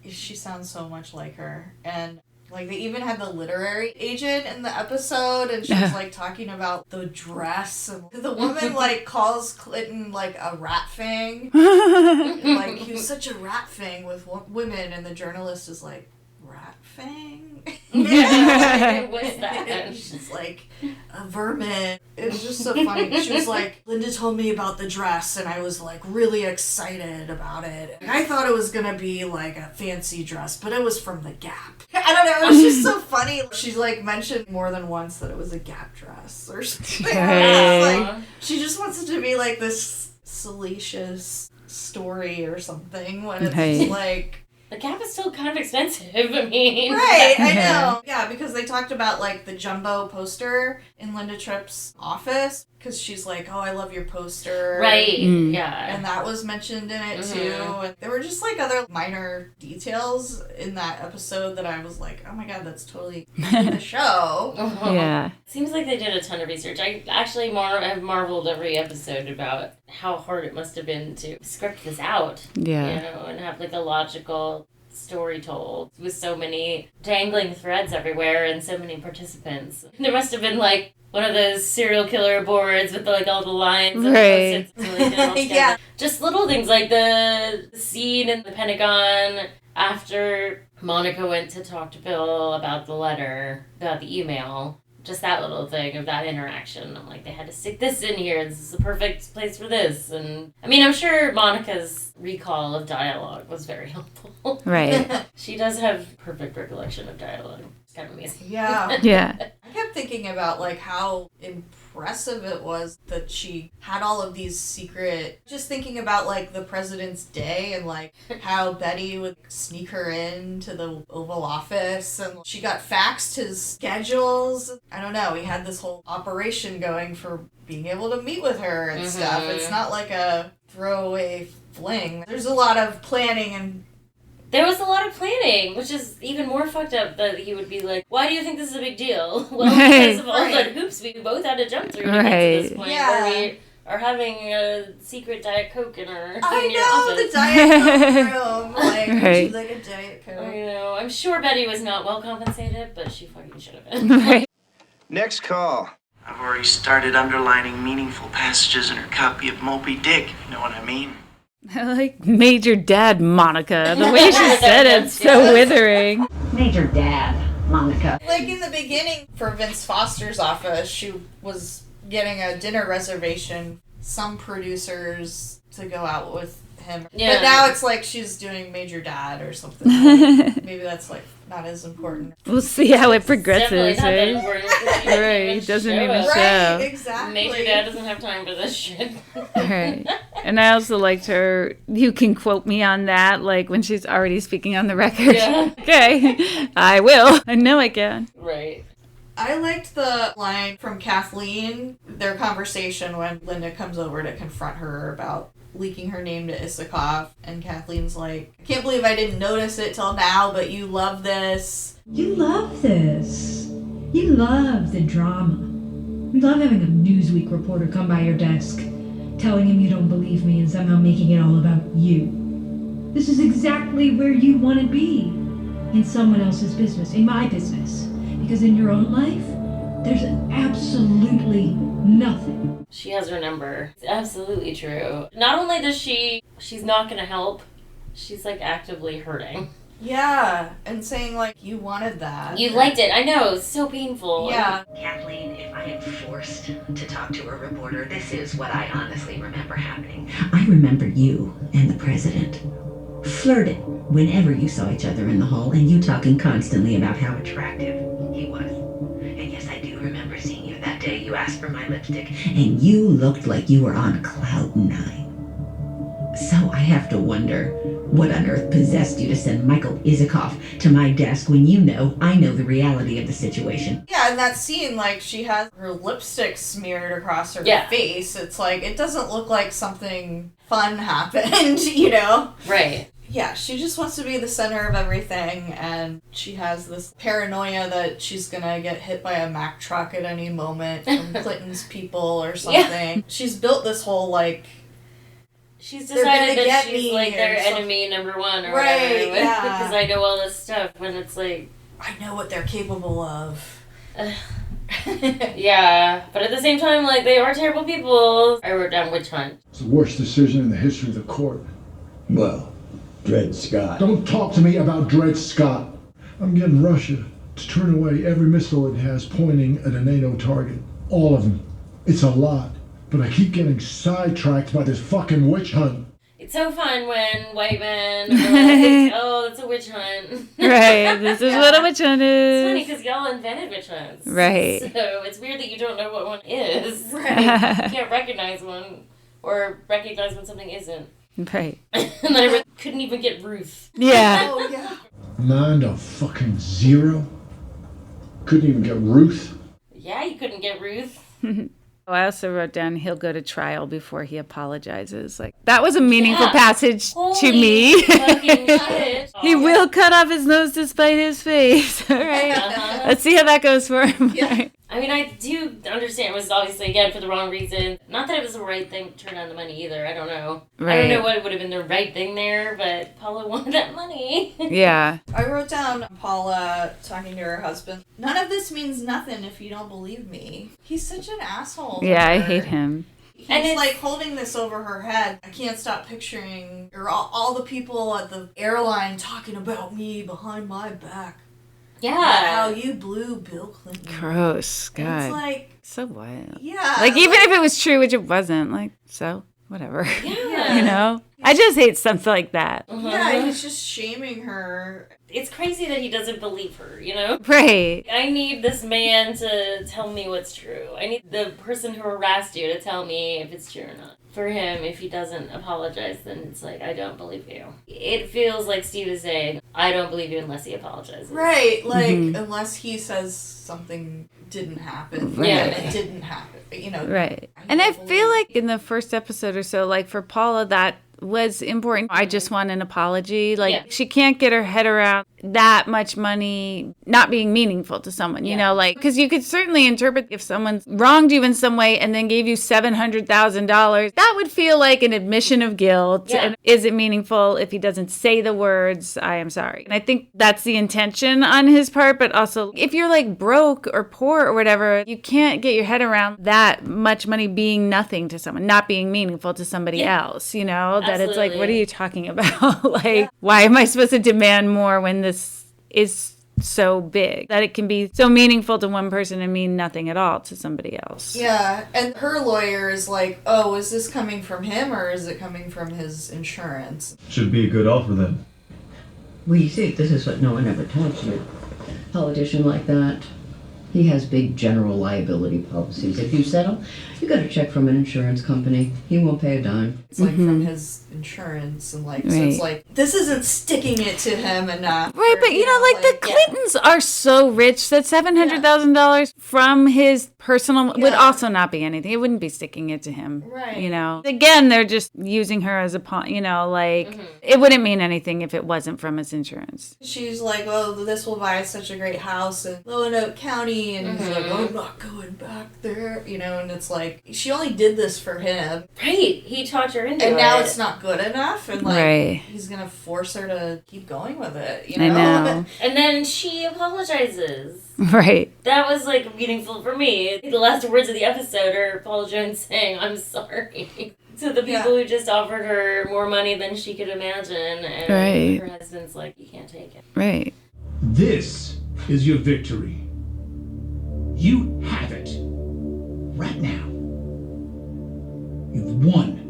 She sounds so much like her. And, like, they even had the literary agent in the episode, and she was, like, talking about the dress. And the woman, like, calls Clinton, like, a rat fang. Like, he was such a rat fang with women, and the journalist is like, rat fang? What's that? She's like, a vermin. It was just so funny. She was like, Linda told me about the dress, and I was, like, really excited about it. And I thought it was gonna be, like, a fancy dress, but it was from the Gap. I don't know, it was just so funny. She, like, mentioned more than once that it was a Gap dress or something. Like, she just wants it to be, like, this salacious story or something, when it's like... The Gap is still kind of expensive, I mean. Right, I know. Yeah, because they talked about, like, the jumbo poster in Linda Tripp's office, because she's like, oh, I love your poster. Right, yeah. And that was mentioned in it, too. And there were just, like, other minor details in that episode that I was like, oh my god, that's totally in the show. Yeah. Seems like they did a ton of research. I actually have marveled every episode about how hard it must have been to script this out. Yeah. You know, and have, like, a logical story told with so many dangling threads everywhere and so many participants. There must have been, like, one of those serial killer boards with, like, all the lines and right. the post-its and, like, yeah. Just little things like the scene in the Pentagon after Monica went to talk to Bill about the letter, about the email. Just that little thing of that interaction. I'm like, they had to stick this in here. This is the perfect place for this. And I mean, I'm sure Monica's recall of dialogue was very helpful. Right. She does have perfect recollection of dialogue. It's kind of amazing. Yeah. Yeah. I kept thinking about, like, how impressive it was that she had all of these secret... Just thinking about, like, the president's day and, like, how Betty would sneak her into the Oval Office, and she got faxed his schedules. I don't know, he had this whole operation going for being able to meet with her and stuff. It's not like a throwaway fling. There's a lot of planning and... There was a lot of planning, which is even more fucked up that he would be like, why do you think this is a big deal? Well, because of all the hoops we both had to jump through to get to this point where we are having a secret Diet Coke in our office. The Diet Coke room. Like, Right. she's like a Diet Coke. I know. I'm sure Betty was not well compensated, but she fucking should have been. Right. Next call. I've already started underlining meaningful passages in her copy of Moby Dick, if you know what I mean. I like Major Dad Monica. The way she said it's so withering. Major Dad, Monica. Like in the beginning, for Vince Foster's office, she was getting a dinner reservation, some producers to go out with him. Yeah. But now it's like she's doing Major Dad or something. Like, maybe that's like not as important. We'll see how it progresses, Definitely not that right? important because he Right, doesn't even show. show. Right, exactly. Major Dad doesn't have time for this shit. Right. And I also liked her, you can quote me on that, like when she's already speaking on the record. Yeah. Okay, I will. I know I can. Right. I liked the line from Kathleen, their conversation when Linda comes over to confront her about leaking her name to Issakoff, and Kathleen's like, I can't believe I didn't notice it till now, but you love this. You love this. You love the drama. You love having a Newsweek reporter come by your desk, telling him you don't believe me and somehow making it all about you. This is exactly where you want to be. In someone else's business, in my business. Because in your own life, there's absolutely nothing. She has her number. It's absolutely true. Not only does she's not going to help, she's like actively hurting. Yeah, and saying, like, you wanted that. You liked it. I know. It's so painful. Yeah. Kathleen, if I am forced to talk to a reporter, this is what I honestly remember happening. I remember you and the president flirting whenever you saw each other in the hall, and you talking constantly about how attractive he was. And yes, I do remember seeing you that day. You asked for my lipstick, and you looked like you were on cloud 9. So I have to wonder, what on earth possessed you to send Michael Isikoff to my desk when you know I know the reality of the situation? Yeah, in that scene, like, she has her lipstick smeared across her face. It's like, it doesn't look like something fun happened, you know? Right. Yeah, she just wants to be the center of everything, and she has this paranoia that she's gonna get hit by a Mack truck at any moment from Clinton's people or something. Yeah. She's built this whole, like... She's decided that she's, like, their enemy number one or whatever. Yeah. Because I know all this stuff, when it's like... I know what they're capable of. Yeah, but at the same time, like, they are terrible people. I wrote down witch hunt. It's the worst decision in the history of the court. Well, Dred Scott. Don't talk to me about Dred Scott. I'm getting Russia to turn away every missile it has pointing at a NATO target. All of them. It's a lot. But I keep getting sidetracked by this fucking witch hunt. It's so fun when white men are like, oh, it's a witch hunt. Right, this is what a witch hunt is. It's funny because y'all invented witch hunts. Right. So it's weird that you don't know what one is. Right. You can't recognize one or recognize when something isn't. Right. And then I couldn't even get Ruth. Yeah. Oh, yeah. 9 to fucking 0? Couldn't even get Ruth? Yeah, you couldn't get Ruth. I also wrote down he'll go to trial before he apologizes. Like, that was a meaningful passage to me. Fucking shit. He will cut off his nose to spite his face. All right. Let's see how that goes for him. Yeah. I mean, I do understand it was obviously, again, for the wrong reason. Not that it was the right thing to turn down the money either. I don't know. Right. I don't know what would have been the right thing there, but Paula wanted that money. Yeah. I wrote down Paula talking to her husband. None of this means nothing if you don't believe me. He's such an asshole. Yeah, I hate him. He's like holding this over her head. I can't stop picturing all the people at the airline talking about me behind my back. Yeah. About how you blew Bill Clinton. Gross. God. And it's like... So wild. Yeah. Like, even if it was true, which it wasn't, like, so, whatever. Yeah. You know? I just hate something like that. Yeah, he's just shaming her. It's crazy that he doesn't believe her, you know? Right. I need this man to tell me what's true. I need the person who harassed you to tell me if it's true or not. For him, if he doesn't apologize, then it's like, I don't believe you. It feels like Steve is saying, I don't believe you unless he apologizes. Right, like, unless he says something didn't happen. Right. And it didn't happen, you know. Right. And I feel like in the first episode or so, like, for Paula, that was important. I just want an apology. Like, she can't get her head around that much money not being meaningful to someone, you know, like, because you could certainly interpret if someone's wronged you in some way and then gave you $700,000, that would feel like an admission of guilt. And is it meaningful if he doesn't say the words, I am sorry? And I think that's the intention on his part, but also if you're like broke or poor or whatever, you can't get your head around that much money being nothing to someone, not being meaningful to somebody else, you know, that it's like, what are you talking about? Like, why am I supposed to demand more when this is so big that it can be so meaningful to one person and mean nothing at all to somebody else? Yeah, and her lawyer is like, oh, is this coming from him or is it coming from his insurance? Should be a good offer then. Well, you see, this is what no one ever tells you. A politician like that, he has big general liability policies. If you settle, you got a check from an insurance company. He won't pay a dime. It's like from his insurance and like, so it's like, this isn't sticking it to him enough. Right, but you know, like the Clintons are so rich that $700,000 from his personal would also not be anything. It wouldn't be sticking it to him. Right. You know, again, they're just using her as a pawn, you know, like it wouldn't mean anything if it wasn't from his insurance. She's like, oh, this will buy such a great house in Roanoke County. And he's like, oh, I'm not going back there. You know, and it's like, she only did this for him. Right. He taught her into it. And now it's not good enough. And like, Right. he's going to force her to keep going with it. You know? I know. And then she apologizes. Right. That was, like, meaningful for me. The last words of the episode are Paul Jones saying, "I'm sorry." To the people who just offered her more money than she could imagine. And her husband's like, "You can't take it." Right. This is your victory. You have it. Right now. You've won.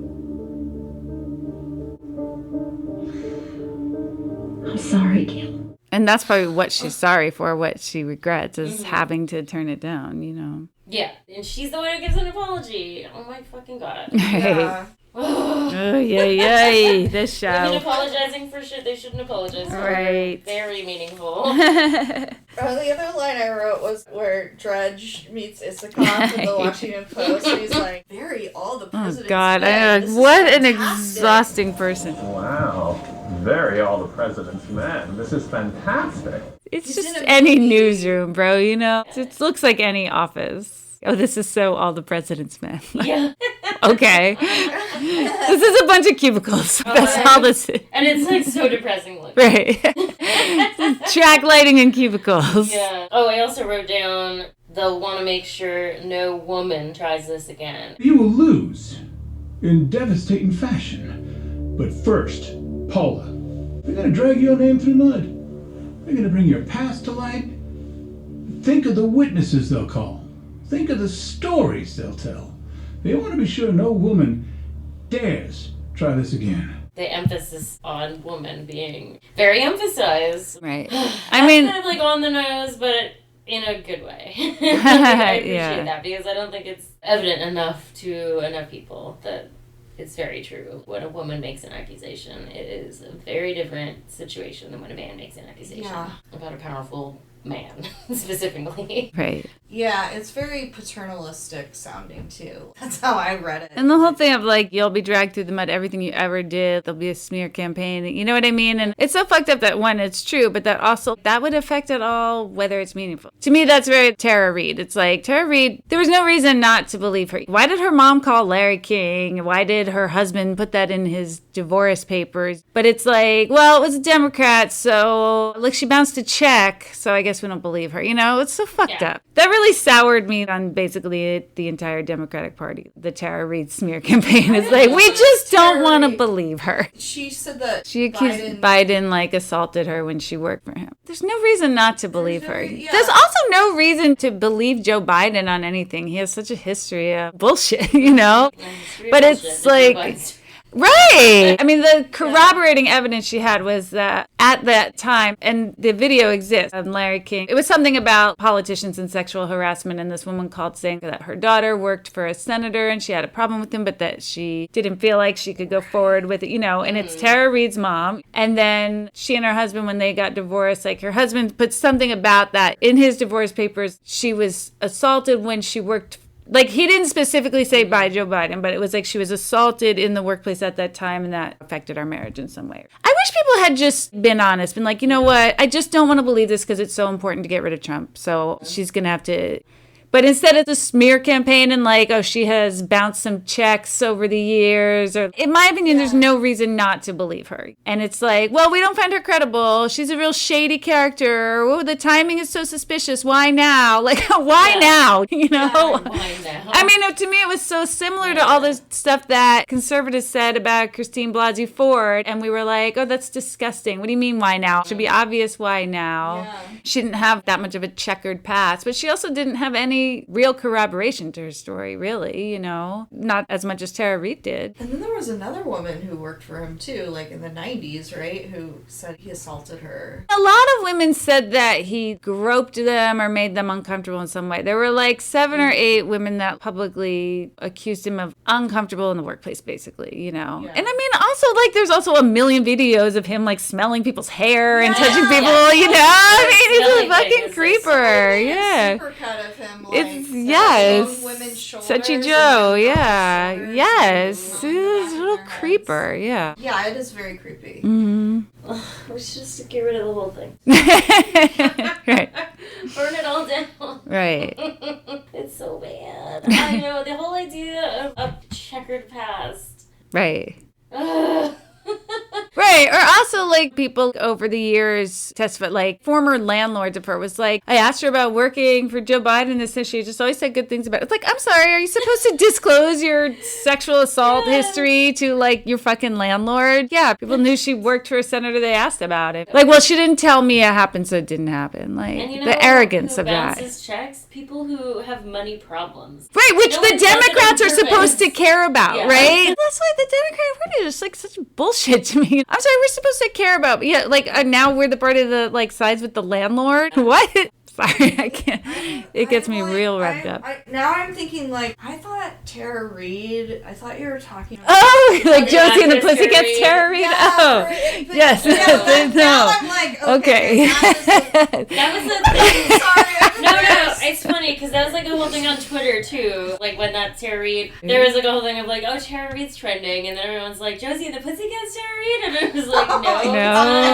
I'm sorry, Gil. And that's probably what she's sorry for, what she regrets is having to turn it down, you know. Yeah, and she's the one who gives an apology. Oh my fucking God. Right. Oh, yay, this show. Women apologizing for shit they shouldn't apologize for. Right. Very meaningful. The other line I wrote was where Drudge meets Issacoff in the Washington Post, and he's like, "Very all the president's Oh, God. men. What an exhausting person. Wow. Very all the president's men. This is fantastic. It's just any newsroom, bro, you know? It looks like any office. Oh, this is so all the president's men. Yeah. Okay. This is a bunch of cubicles. That's all this is. And it's like so depressing looking. Right. Track lighting in cubicles. Yeah. Oh, I also wrote down they'll want to make sure no woman tries this again. You will lose in devastating fashion. But first, Paula, they're going to drag your name through mud. They're going to bring your past to light. Think of the witnesses they'll call. Think of the stories they'll tell. They want to be sure no woman dares try this again. The emphasis on woman being very emphasized. Right. I mean, kind of like on the nose, but in a good way. I appreciate that because I don't think it's evident enough to enough people that it's very true. When a woman makes an accusation, it is a very different situation than when a man makes an accusation about a powerful man, specifically. Right. Yeah, it's very paternalistic sounding, too. That's how I read it. And the whole thing of, like, you'll be dragged through the mud, everything you ever did, there'll be a smear campaign, you know what I mean? And it's so fucked up that, one, it's true, but that also, that would affect at all whether it's meaningful. To me, that's very Tara Reid. It's like, Tara Reid, there was no reason not to believe her. Why did her mom call Larry King? Why did her husband put that in his divorce papers? But it's like, well, it was a Democrat, so, like, she bounced a check, so I guess we don't believe her. You know, it's so fucked up. That really soured me on basically the entire Democratic Party. The Tara Reid smear campaign is like, we just don't want to believe her. She said that she accused Biden like assaulted her when she worked for him. There's no reason not to believe her. There's also no reason to believe Joe Biden on anything. He has such a history of bullshit, you know? But it's like... Right. I mean, the corroborating evidence she had was that at that time, and the video exists on Larry King, it was something about politicians and sexual harassment, and this woman called saying that her daughter worked for a senator and she had a problem with him, but that she didn't feel like she could go forward with it, you know, and it's Tara Reid's mom. And then she and her husband, when they got divorced, like her husband put something about that in his divorce papers. She was assaulted when she worked. Like, he didn't specifically say by Joe Biden, but it was like she was assaulted in the workplace at that time, and that affected our marriage in some way. I wish people had just been honest, been like, you know what, I just don't want to believe this because it's so important to get rid of Trump. So she's going to have to... But instead of the smear campaign and like, oh, she has bounced some checks over the years, or in my opinion, there's no reason not to believe her. And it's like, well, we don't find her credible. She's a real shady character. Oh, the timing is so suspicious. Why now? Like, why now? You know? Why now? I mean, to me, it was so similar to all the stuff that conservatives said about Christine Blasey Ford. And we were like, oh, that's disgusting. What do you mean, why now? It should be obvious why now. Yeah. She didn't have that much of a checkered past, but she also didn't have any real corroboration to her story, really, you know, not as much as Tara Reid did. And then there was another woman who worked for him too, like in the 90s, right, who said he assaulted her. A lot of women said that he groped them or made them uncomfortable in some way. There were like 7 or 8 women that publicly accused him of uncomfortable in the workplace, basically, you know. And I mean, also, like, there's also a million videos of him like smelling people's hair and touching people, you know. I mean, he's a fucking creeper. Yeah. Supercut of him. It's, yes. Suchi Joe, yeah. Yes. He's a little creeper, yeah. Yeah, it is very creepy. Mm-hmm. We should just get rid of the whole thing. Right. Burn it all down. Right. It's so bad. I know, the whole idea of a checkered past. Right. Ugh. Right, Right. Or also, like, people over the years testified, like, former landlords of her was like, I asked her about working for Joe Biden, and she just always said good things about it. It's like, I'm sorry, are you supposed to disclose your sexual assault history to, like, your fucking landlord? Yeah, people knew she worked for a senator. They asked about it. Like, well, she didn't tell me it happened, so it didn't happen. Like, and you know the arrogance who of that. bounces checks? People who have money problems. Right, which No the one does it on Democrats are supposed to purpose. care about, Yeah. right? That's why the Democratic Party is just like such bullshit to me. I'm sorry, we're supposed to care about, yeah, like now we're the party that like sides with the landlord. What? Sorry, I can't. It gets me real revved up. Now I'm thinking, like, I thought Tara Reid, I thought you were talking about... Oh, like Josie and the Pussycats, Tara Reid? Yeah, oh, yes. Now I'm like, okay. That was the thing. Sorry, no, it's funny because that was like a whole thing on Twitter too. Like when that Tara Reid, there was like a whole thing of like, oh, Tara Reid's trending, and then everyone's like, Josie and the Pussycats, Tara Reid, and it was like, no,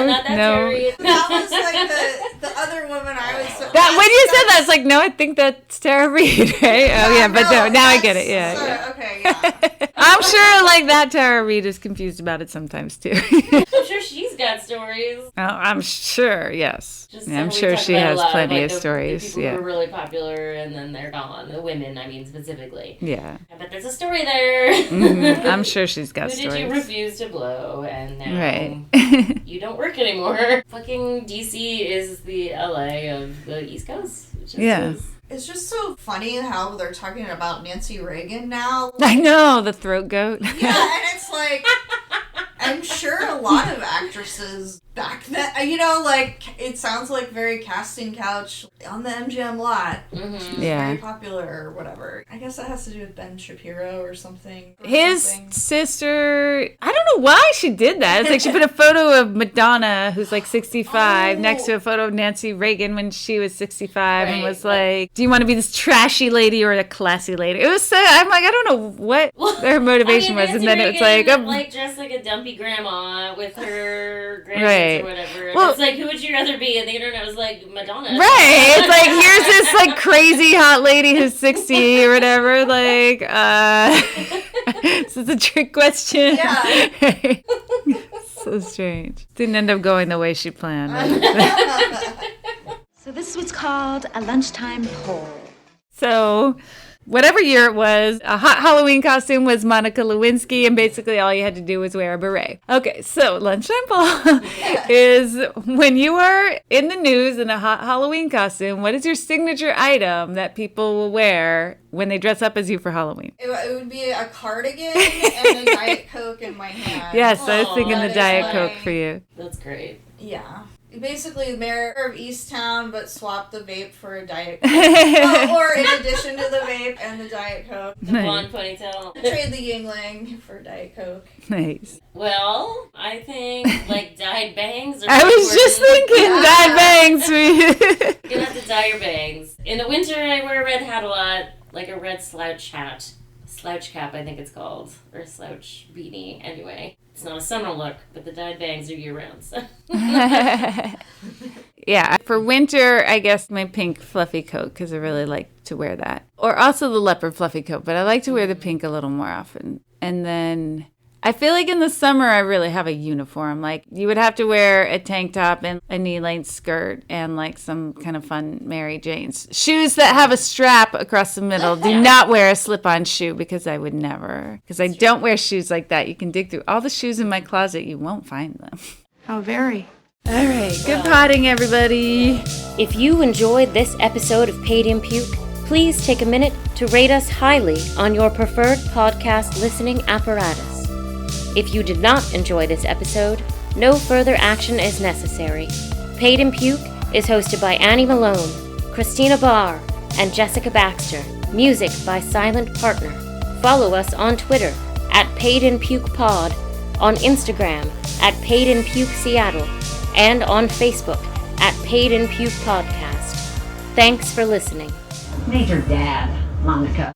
not that Tara Reid. That was like the other woman I was. When you said that, it's like, no, I think that's Tara Reid, right? Oh, yeah, but no, now I get it. Yeah. Okay, yeah. I'm sure, like, that Tara Reid is confused about it sometimes, too. I'm sure she's got stories. Oh, I'm sure, yes. Just Yeah, I'm we sure talk she about has a lot plenty of of stories. The people Yeah. who are really popular and then they're gone. The women, I mean, specifically. Yeah. But there's a story there. Mm-hmm. I'm sure she's got Who stories. did you refuse to blow? And now Right. you don't work anymore. Fucking DC is the LA of the East Coast. Yeah. It's just so funny how they're talking about Nancy Reagan now. I know, the throat goat. Yeah, and it's like, I'm sure a lot of actresses back then, you know, like, it sounds like very casting couch on the MGM lot. Mm-hmm. Yeah. Very popular or whatever. I guess that has to do with Ben Shapiro or something. His sister, I don't know why she did that. It's like she put a photo of Madonna, who's like 65, next to a photo of Nancy Reagan when she was 65, and was like, do you want to be this trashy lady or a classy lady? It was so, I'm like, I don't know what their motivation was. Nancy And then Reagan, it was like dressed like a dumpy grandma with her grandkids Right. or whatever. And Well- it's like, who would you rather be? And the internet was like, Madonna. Right. It's like, here's this like crazy hot lady who's 60 or whatever. Like, this is a trick question. Yeah. So strange. Didn't end up going the way she planned. So this is what's called a lunchtime poll. So, whatever year it was, a hot Halloween costume was Monica Lewinsky, and basically all you had to do was wear a beret. Okay, so lunchtime poll is when you are in the news in a hot Halloween costume, what is your signature item that people will wear when they dress up as you for Halloween? It would be a cardigan and a Diet Coke in my hand. Yes, I was thinking the that is Diet my- Coke for you. That's great. Yeah. Basically, mayor of Easttown, but swap the vape for a Diet Coke. Or in addition to the vape and the Diet Coke. The blonde ponytail. Trade the Yingling for Diet Coke. Nice. Well, I think like dyed bangs. Are I was just thinking dyed bangs for you. You're gonna have to dye your bangs. In the winter, I wear a red hat a lot, like a red slouch hat. Slouch cap, I think it's called. Or a slouch beanie, anyway. It's not a summer look, but the dyed bangs are year-round, so. Yeah, for winter, I guess my pink fluffy coat, because I really like to wear that. Or also the leopard fluffy coat, but I like to wear the pink a little more often. And then I feel like in the summer, I really have a uniform. Like, you would have to wear a tank top and a knee-length skirt and, like, some kind of fun Mary Jane's. Shoes that have a strap across the middle. Do not wear a slip-on shoe, because I would never. Because I don't wear shoes like that. You can dig through all the shoes in my closet. You won't find them. How very. All right, good potting, everybody. If you enjoyed this episode of Paid in Puke, please take a minute to rate us highly on your preferred podcast listening apparatus. If you did not enjoy this episode, no further action is necessary. Paid in Puke is hosted by Annie Malone, Christina Barr, and Jessica Baxter. Music by Silent Partner. Follow us on Twitter at PaidInPukePod, on Instagram at PaidInPukeSeattle, and on Facebook at Paid in Puke Podcast. Thanks for listening. Major Dad, Monica.